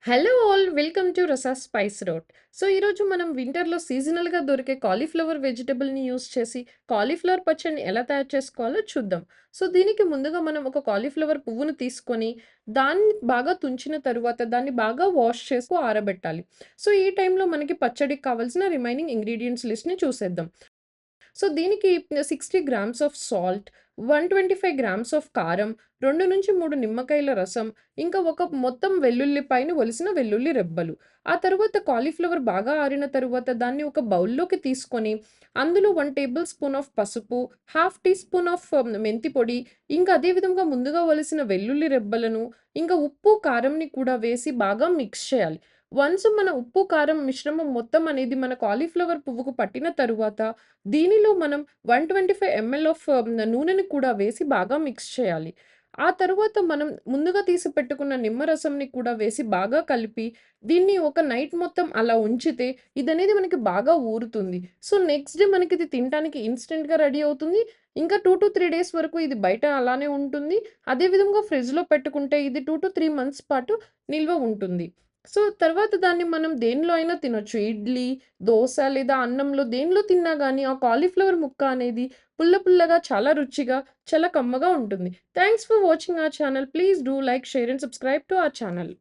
Hello all welcome to Rasa spice route. So ఈరోజు మనం వింటర్‌లో సీజనల్‌గా దొరికే కాలీఫ్లవర్ వెజిటబుల్‌ని యూజ్ చేసి కాలీఫ్లవర్ పచ్చడిని ఎలా తయారు చేసుకోవాలో చూద్దాం. సో దీనికి ముందుగా మనం ఒక కాలీఫ్లవర్ పువ్వును తీసుకొని దాన్ని బాగా తుంచిన తరువాత దాన్ని బాగా వాష్ చేసి ఆరబెట్టాలి. సో ఈ టైంలో మనకి పచ్చడికి కావాల్సిన రిమైనింగ్ ఇంగ్రీడియెంట్స్ లిస్ట్‌ని చూసేద్దాం. సో దీనికి 60 grams of salt, 125 grams of కారం, 2-3 నిమ్మకాయల రసం, ఇంకా ఒక మొత్తం వెల్లుల్లిపాయని ఒలిసిన వెల్లుల్లి రెబ్బలు. ఆ తరువాత కాలీఫ్లవర్ బాగా ఆరిన తరువాత దాన్ని ఒక బౌల్‌లోకి తీసుకొని, అందులో 1 టేబుల్ స్పూన్ ఆఫ్ పసుపు, హాఫ్ టీ స్పూన్ ఆఫ్ మెంతి పొడి, ఇంకా అదే విధంగా ముందుగా ఒలిసిన వెల్లుల్లి రెబ్బలను, ఇంకా ఉప్పు, కారంని కూడా వేసి బాగా మిక్స్ చేయాలి. వన్స్ మన ఉప్పు, కారం మిశ్రమం మొత్తం అనేది మన కాలీఫ్లవర్ పువ్వుకు పట్టిన తరువాత దీనిలో మనం 125 ఎంఎల్ ఆఫ్ నూనెని కూడా వేసి బాగా మిక్స్ చేయాలి. ఆ తరువాత మనం ముందుగా తీసి పెట్టుకున్న నిమ్మరసంని కూడా వేసి బాగా కలిపి, దీన్ని ఒక నైట్ మొత్తం అలా ఉంచితే ఇదనేది మనకి బాగా ఊరుతుంది. సో, నెక్స్ట్ డే మనకిది తినటానికి ఇన్‌స్టంట్‌గా రెడీ అవుతుంది. ఇంకా 2-3 డేస్ వరకు ఇది బయట అలానే ఉంటుంది. అదే విధంగా ఫ్రిడ్జ్‌లో పెట్టుకుంటే ఇది 2-3 మంత్స్ పాటు నిల్వ ఉంటుంది. సో, తర్వాత దాన్ని మనం దేనిలో అయినా తినొచ్చు. ఇడ్లీ, దోస లేదా అన్నంలో దేనిలో తిన్నా గానీ ఆ కాలీఫ్లవర్ ముక్క అనేది పుల్ల పుల్లగా చాలా రుచిగా, చాలా కమ్మగా ఉంటుంది. Thanks for watching our channel. Please do like, share and subscribe to our channel.